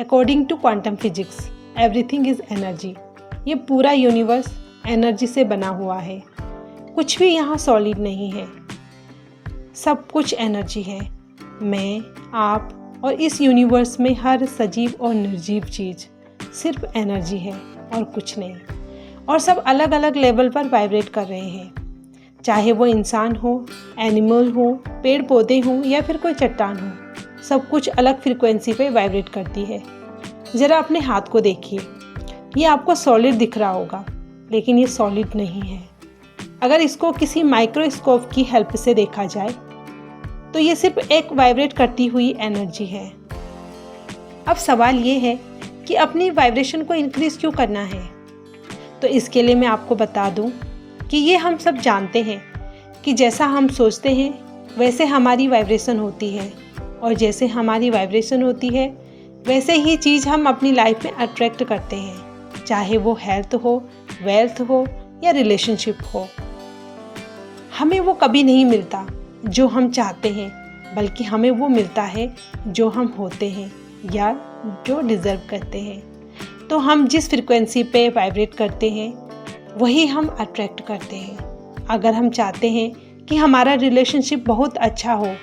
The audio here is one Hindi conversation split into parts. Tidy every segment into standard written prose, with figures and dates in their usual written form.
According to quantum physics everything is energy. ये पूरा यूनिवर्स एनर्जी से बना हुआ है। कुछ भी यहाँ सॉलिड नहीं है, सब कुछ एनर्जी है। मैं, आप और इस यूनिवर्स में हर सजीव और निर्जीव चीज़ सिर्फ एनर्जी है और कुछ नहीं। और सब अलग अलग लेवल पर वाइब्रेट कर रहे हैं, चाहे वो इंसान हो, एनिमल हो, पेड़ पौधे हों या फिर कोई चट्टान हो। सब कुछ अलग फ्रिक्वेंसी पे वाइब्रेट करती है। ज़रा अपने हाथ को देखिए, ये आपको सॉलिड दिख रहा होगा, लेकिन ये सॉलिड नहीं है। अगर इसको किसी माइक्रोस्कोप की हेल्प से देखा जाए तो ये सिर्फ एक वाइब्रेट करती हुई एनर्जी है। अब सवाल ये है कि अपनी वाइब्रेशन को इंक्रीज़ क्यों करना है। तो इसके लिए मैं आपको बता दूं कि ये हम सब जानते हैं कि जैसा हम सोचते हैं वैसे हमारी वाइब्रेशन होती है, और जैसे हमारी वाइब्रेशन होती है वैसे ही चीज़ हम अपनी लाइफ में अट्रैक्ट करते हैं, चाहे वो हेल्थ हो, वेल्थ हो या रिलेशनशिप हो। हमें वो कभी नहीं मिलता जो हम चाहते हैं, बल्कि हमें वो मिलता है जो हम होते हैं या जो डिज़र्व करते हैं। तो हम जिस फ्रिक्वेंसी पे वाइब्रेट करते हैं वही हम अट्रैक्ट करते हैं। अगर हम चाहते हैं कि हमारा रिलेशनशिप बहुत अच्छा हो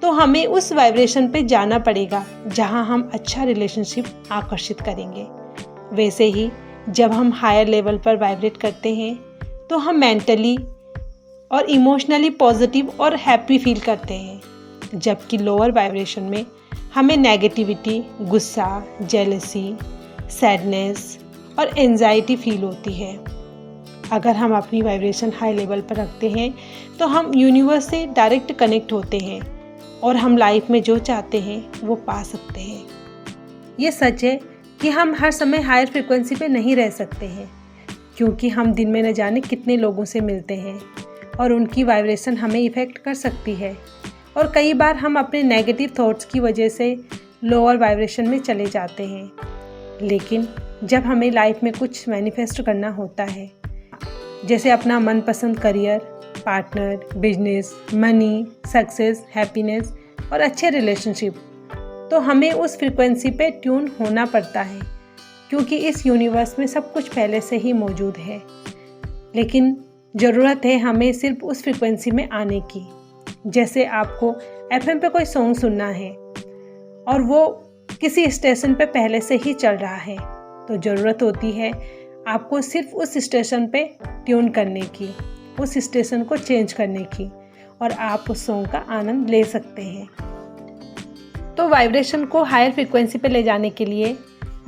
तो हमें उस वाइब्रेशन पे जाना पड़ेगा जहां हम अच्छा रिलेशनशिप आकर्षित करेंगे। वैसे ही जब हम हायर लेवल पर वाइब्रेट करते हैं तो हम मेंटली और इमोशनली पॉजिटिव और हैप्पी फील करते हैं, जबकि लोअर वाइब्रेशन में हमें नेगेटिविटी, गुस्सा, जेलसी, सैडनेस और एंजाइटी फील होती है। अगर हम अपनी वाइब्रेशन हाई लेवल पर रखते हैं तो हम यूनिवर्स से डायरेक्ट कनेक्ट होते हैं और हम लाइफ में जो चाहते हैं वो पा सकते हैं। ये सच है कि हम हर समय हायर फ्रिक्वेंसी पे नहीं रह सकते हैं, क्योंकि हम दिन में न जाने कितने लोगों से मिलते हैं और उनकी वाइब्रेशन हमें इफ़ेक्ट कर सकती है। और कई बार हम अपने नेगेटिव थॉट्स की वजह से लोअर वाइब्रेशन में चले जाते हैं। लेकिन जब हमें लाइफ में कुछ मैनिफेस्ट करना होता है, जैसे अपना मनपसंद career, partner, business, money, success, happiness और अच्छे रिलेशनशिप, तो हमें उस फ्रिक्वेंसी पे ट्यून होना पड़ता है, क्योंकि इस यूनिवर्स में सब कुछ पहले से ही मौजूद है। लेकिन ज़रूरत है हमें सिर्फ उस फ्रिक्वेंसी में आने की। जैसे आपको एफएम पे कोई सॉन्ग सुनना है और वो किसी स्टेशन पे पहले से ही चल रहा है, तो ज़रूरत होती है आपको सिर्फ उस स्टेशन पे ट्यून करने की, उस स्टेशन को चेंज करने की, और आप उस सॉन्ग का आनंद ले सकते हैं। तो वाइब्रेशन को हायर फ्रिक्वेंसी पे ले जाने के लिए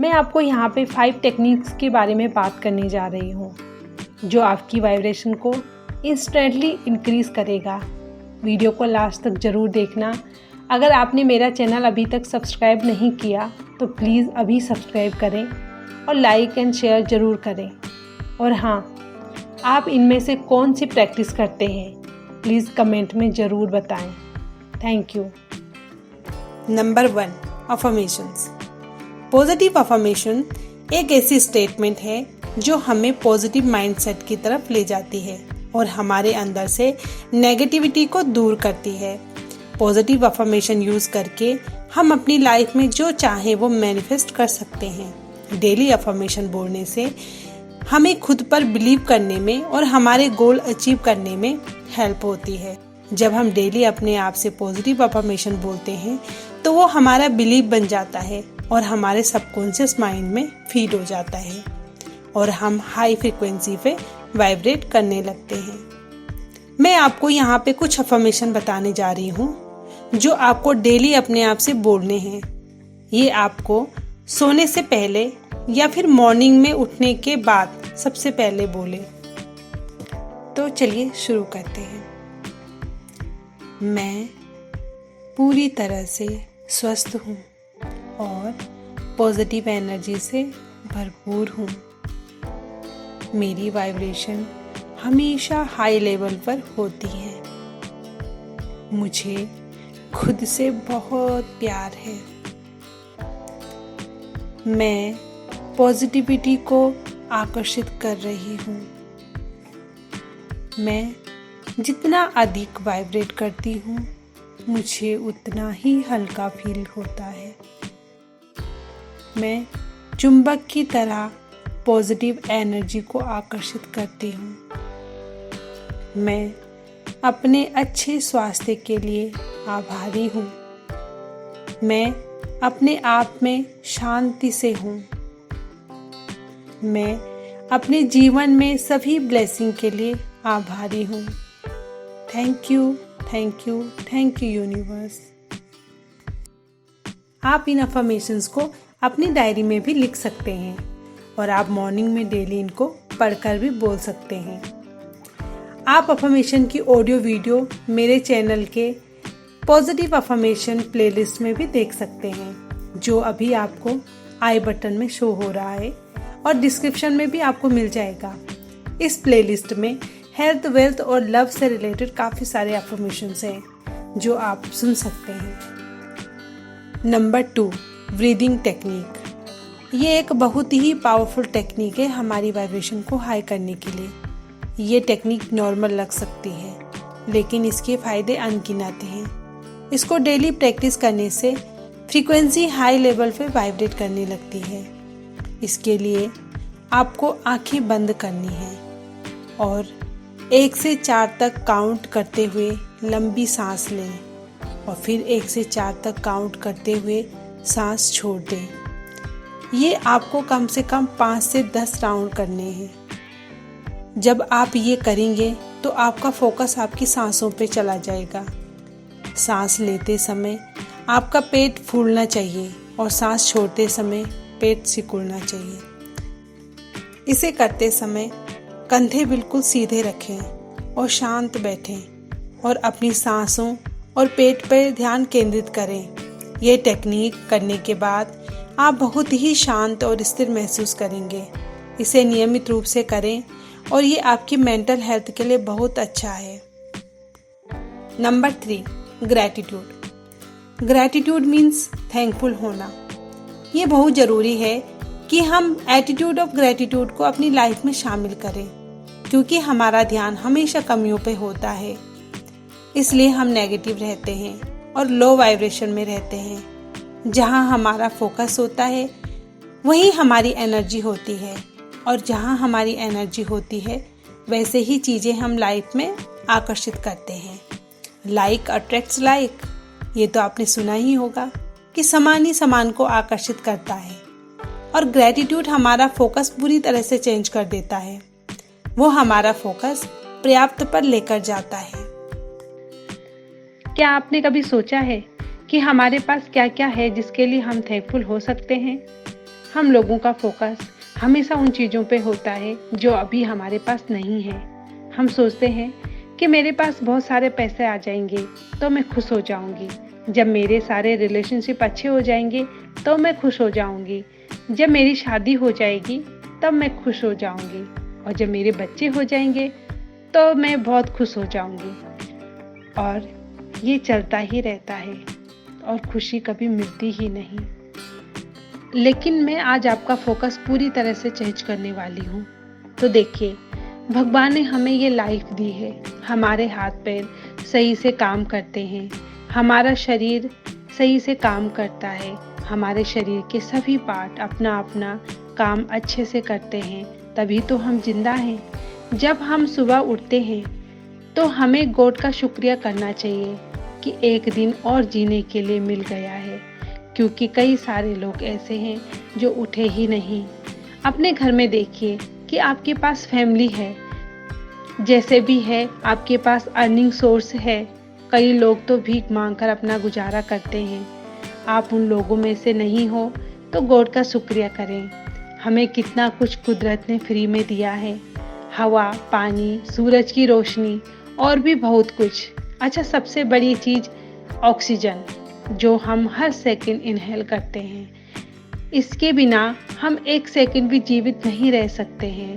मैं आपको यहाँ पे 5 टेक्निक्स के बारे में बात करने जा रही हूँ, जो आपकी वाइब्रेशन को इंस्टेंटली इंक्रीज़ करेगा। वीडियो को लास्ट तक ज़रूर देखना। अगर आपने मेरा चैनल अभी तक सब्सक्राइब नहीं किया तो प्लीज़ अभी सब्सक्राइब करें और लाइक एंड शेयर ज़रूर करें। और हाँ, आप इनमें से कौन सी प्रैक्टिस करते हैं प्लीज़ कमेंट में ज़रूर बताएं। Thank you. Number 1, affirmations. Positive affirmation एक ऐसी स्टेटमेंट है जो हमें पॉजिटिव माइंडसेट की तरफ ले जाती है और हमारे अंदर से नेगेटिविटी को दूर करती है। पॉजिटिव अफर्मेशन यूज़ करके हम अपनी लाइफ में जो चाहें वो मैनिफेस्ट कर सकते हैं। डेली अफर्मेशन बोलने से हमें खुद पर बिलीव करने में और हमारे गोल अचीव करने में हेल्प होती है। जब हम डेली अपने आप से पॉजिटिव अफर्मेशन बोलते हैं तो वो हमारा बिलीव बन जाता है और हमारे सबकॉन्शियस माइंड में फीड हो जाता है और हम हाई फ्रिक्वेंसी पे वाइब्रेट करने लगते हैं। मैं आपको यहाँ पे कुछ अफर्मेशन बताने जा रही हूँ जो आपको डेली अपने आप से बोलने हैं। ये आपको सोने से पहले या फिर मॉर्निंग में उठने के बाद सबसे पहले बोले। तो चलिए शुरू करते हैं। मैं पूरी तरह से स्वस्थ हूँ और पॉजिटिव एनर्जी से भरपूर हूँ। मेरी वाइब्रेशन हमेशा हाई लेवल पर होती है। मुझे खुद से बहुत प्यार है। मैं पॉजिटिविटी को आकर्षित कर रही हूँ। मैं जितना अधिक वाइब्रेट करती हूँ मुझे उतना ही हल्का फील होता है। मैं चुंबक की तरह पॉजिटिव एनर्जी को आकर्षित करती हूँ। मैं अपने अच्छे स्वास्थ्य के लिए आभारी हूँ। मैं अपने आप में शांति से हूँ। मैं अपने जीवन में सभी ब्लेसिंग के लिए आभारी हूँ। Thank you, thank you, thank you universe. आप इन अफर्मेशंस को अपनी डायरी में भी लिख सकते हैं और आप मॉर्निंग में डेली इनको पढ़कर भी बोल सकते हैं। आप अफर्मेशन की ऑडियो वीडियो मेरे चैनल के पॉजिटिव अफर्मेशन प्लेलिस्ट में भी देख सकते हैं, जो अभी आपको आई बटन में शो हो रहा है और डिस्क्रिप्शन में भी आपको मिल जाएगा। इस प्लेलिस्ट में हेल्थ, वेल्थ और लव से रिलेटेड काफ़ी सारे अफर्मेशंस हैं जो आप सुन सकते हैं। Number 2, breathing technique. ये एक बहुत ही पावरफुल टेक्निक है हमारी वाइब्रेशन को हाई करने के लिए। ये टेक्निक नॉर्मल लग सकती है, लेकिन इसके फायदे अनगिनत हैं। इसको डेली प्रैक्टिस करने से फ्रीक्वेंसी हाई लेवल पे वाइब्रेट करने लगती है। इसके लिए आपको आंखें बंद करनी है और 1 से 4 तक काउंट करते हुए लंबी सांस लें और फिर 1 से 4 तक काउंट करते हुए सांस छोड़ दें। ये आपको कम से कम 5 से 10 राउंड करने हैं। जब आप ये करेंगे तो आपका फोकस आपकी सांसों पे चला जाएगा। सांस लेते समय आपका पेट फूलना चाहिए और सांस छोड़ते समय पेट सिकुड़ना चाहिए। इसे करते समय कंधे बिल्कुल सीधे रखें और शांत बैठें और अपनी सांसों और पेट पर ध्यान केंद्रित करें। ये टेक्निक करने के बाद आप बहुत ही शांत और स्थिर महसूस करेंगे। इसे नियमित रूप से करें और ये आपकी मेंटल हेल्थ के लिए बहुत अच्छा है। Number 3, gratitude. Gratitude means thankful होना। ये बहुत ज़रूरी है कि हम एटीट्यूड ऑफ ग्रैटिट्यूड को अपनी लाइफ में शामिल करें, क्योंकि हमारा ध्यान हमेशा कमियों पे होता है। इसलिए हम नेगेटिव रहते हैं और लो वाइब्रेशन में रहते हैं। जहाँ हमारा फोकस होता है वहीं हमारी एनर्जी होती है, और जहाँ हमारी एनर्जी होती है वैसे ही चीज़ें हम लाइफ में आकर्षित करते हैं। Like attracts like. ये तो आपने सुना ही होगा कि समान ही समान को आकर्षित करता है। और ग्रैटिट्यूड हमारा फोकस पूरी तरह से चेंज कर देता है। वो हमारा फोकस पर्याप्त पर लेकर जाता है। क्या आपने कभी सोचा है कि हमारे पास क्या क्या है जिसके लिए हम थैंकफुल हो सकते हैं? हम लोगों का फोकस हमेशा उन चीज़ों पे होता है जो अभी हमारे पास नहीं है। हम सोचते हैं कि मेरे पास बहुत सारे पैसे आ जाएंगे तो मैं खुश हो जाऊंगी। जब मेरे सारे रिलेशनशिप अच्छे हो जाएंगे तो मैं खुश हो जाऊंगी। जब मेरी शादी हो जाएगी तब मैं खुश हो जाऊंगी। और जब मेरे बच्चे हो जाएंगे तो मैं बहुत खुश हो जाऊंगी। और ये चलता ही रहता है और खुशी कभी मिलती ही नहीं। लेकिन मैं आज आपका फोकस पूरी तरह से चेंज करने वाली हूँ। तो देखिए, भगवान ने हमें ये लाइफ दी है। हमारे हाथ पैर सही से काम करते हैं, हमारा शरीर सही से काम करता है, हमारे शरीर के सभी पार्ट अपना अपना काम अच्छे से करते हैं, तभी तो हम जिंदा हैं। जब हम सुबह उठते हैं तो हमें गॉड का शुक्रिया करना चाहिए कि एक दिन और जीने के लिए मिल गया है, क्योंकि कई सारे लोग ऐसे हैं जो उठे ही नहीं। अपने घर में देखिए कि आपके पास फैमिली है, जैसे भी है आपके पास अर्निंग सोर्स है। कई लोग तो भीख मांगकर अपना गुजारा करते हैं। आप उन लोगों में से नहीं हो तो गॉड का शुक्रिया करें। हमें कितना कुछ कुदरत ने फ्री में दिया है, हवा, पानी, सूरज की रोशनी और भी बहुत कुछ। अच्छा, सबसे बड़ी चीज़ ऑक्सीजन, जो हम हर सेकंड इनहेल करते हैं। इसके बिना हम एक सेकंड भी जीवित नहीं रह सकते हैं।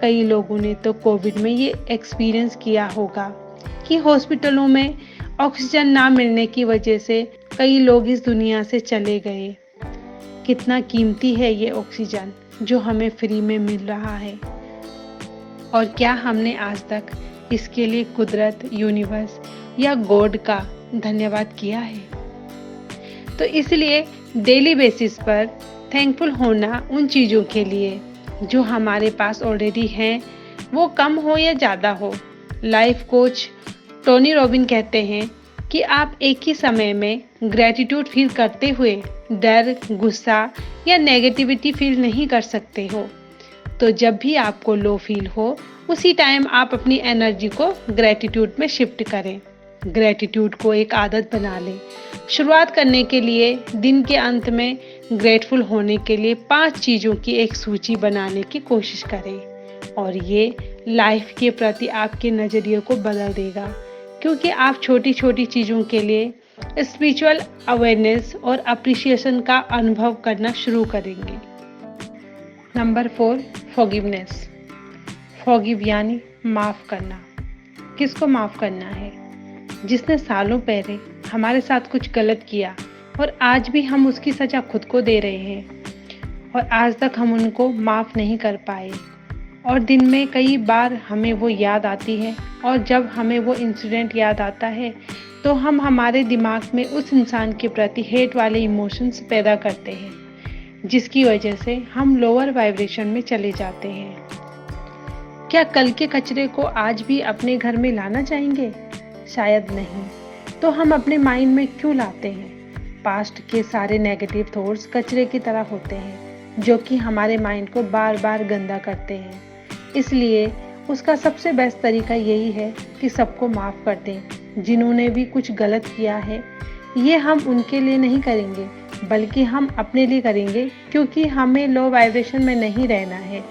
कई लोगों ने तो कोविड में ये एक्सपीरियंस किया होगा कि हॉस्पिटलों में ऑक्सीजन ना मिलने की वजह से कई लोग इस दुनिया से चले गए। कितना कीमती है ये ऑक्सीजन जो हमें फ्री में मिल रहा है। और क्या हमने आज तक इसके लिए कुदरत, यूनिवर्स या गॉड का धन्यवाद किया है? तो इसलिए डेली बेसिस पर थैंकफुल होना उन चीज़ों के लिए जो हमारे पास ऑलरेडी हैं, वो कम हो या ज़्यादा हो। लाइफ कोच टोनी रॉबिन कहते हैं कि आप एक ही समय में ग्रैटिट्यूड फील करते हुए डर, गुस्सा या नेगेटिविटी फील नहीं कर सकते हो। तो जब भी आपको लो फील हो, उसी टाइम आप अपनी एनर्जी को ग्रैटिट्यूड में शिफ्ट करें। ग्रैटिट्यूड को एक आदत बना लें। शुरुआत करने के लिए दिन के अंत में ग्रेटफुल होने के लिए 5 चीज़ों की एक सूची बनाने की कोशिश करें और ये लाइफ के प्रति आपके नज़रिए को बदल देगा, क्योंकि आप छोटी छोटी चीज़ों के लिए स्पिरिचुअल अवेयरनेस और अप्रिसिएशन का अनुभव करना शुरू करेंगे। Number 4, forgiveness. फॉरगिव यानी माफ़ करना। किसको माफ़ करना है? जिसने सालों पहले हमारे साथ कुछ गलत किया और आज भी हम उसकी सज़ा खुद को दे रहे हैं और आज तक हम उनको माफ़ नहीं कर पाए। और दिन में कई बार हमें वो याद आती है और जब हमें वो इंसिडेंट याद आता है तो हम हमारे दिमाग में उस इंसान के प्रति हेट वाले इमोशंस पैदा करते हैं, जिसकी वजह से हम लोअर वाइब्रेशन में चले जाते हैं। क्या कल के कचरे को आज भी अपने घर में लाना चाहेंगे? शायद नहीं। तो हम अपने माइंड में क्यों लाते हैं? पास्ट के सारे नेगेटिव थॉट्स कचरे की तरह होते हैं जो कि हमारे माइंड को बार बार गंदा करते हैं। इसलिए उसका सबसे बेस्ट तरीका यही है कि सबको माफ़ कर दें जिन्होंने भी कुछ गलत किया है। ये हम उनके लिए नहीं करेंगे बल्कि हम अपने लिए करेंगे, क्योंकि हमें लो वाइब्रेशन में नहीं रहना है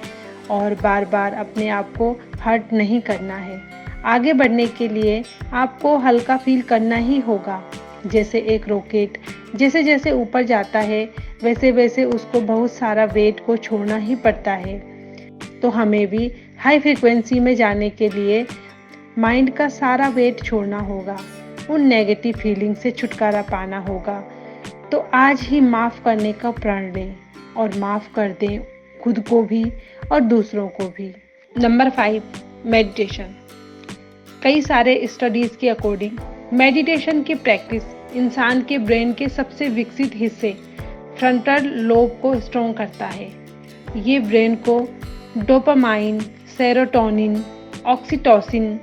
और बार बार अपने आप को हर्ट नहीं करना है। आगे बढ़ने के लिए आपको हल्का फील करना ही होगा। जैसे एक रॉकेट जैसे जैसे ऊपर जाता है वैसे वैसे उसको बहुत सारा वेट को छोड़ना ही पड़ता है। तो हमें भी हाई फ्रिक्वेंसी में जाने के लिए माइंड का सारा वेट छोड़ना होगा, उन नेगेटिव फीलिंग से छुटकारा पाना होगा। तो आज ही माफ़ करने का प्रण लें और माफ़ कर दें खुद को भी और दूसरों को भी। Number 5, meditation. कई सारे स्टडीज़ के अकॉर्डिंग मेडिटेशन की प्रैक्टिस इंसान के ब्रेन के सबसे विकसित हिस्से फ्रंटल लोब को स्ट्रॉन्ग करता है। ये ब्रेन को डोपामाइन, सेरोटोनिन, ऑक्सीटोसिन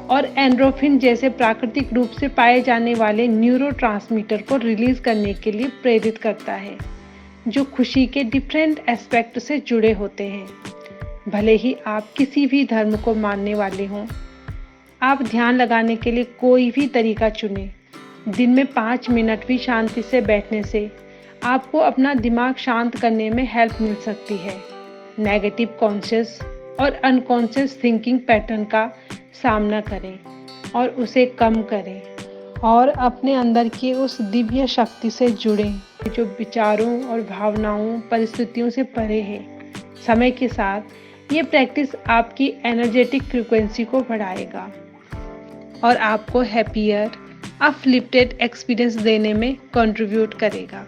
और एंड्रोफिन जैसे प्राकृतिक रूप से पाए जाने वाले न्यूरोट्रांसमीटर को रिलीज करने के लिए प्रेरित करता है, जो खुशी के डिफरेंट एस्पेक्ट से जुड़े होते हैं। भले ही आप किसी भी धर्म को मानने वाले हों, आप ध्यान लगाने के लिए कोई भी तरीका चुनें। दिन में 5 मिनट भी शांति से बैठने से आपको अपना दिमाग शांत करने में हेल्प मिल सकती है। नेगेटिव कॉन्शियस और अनकॉन्शियस थिंकिंग पैटर्न का सामना करें और उसे कम करें और अपने अंदर की उस दिव्य शक्ति से जुड़ें जो विचारों और भावनाओं, परिस्थितियों से परे है। समय के साथ ये प्रैक्टिस आपकी एनर्जेटिक फ्रीक्वेंसी को बढ़ाएगा और आपको हैप्पियर, अपलिफ्टेड एक्सपीरियंस देने में कंट्रीब्यूट करेगा।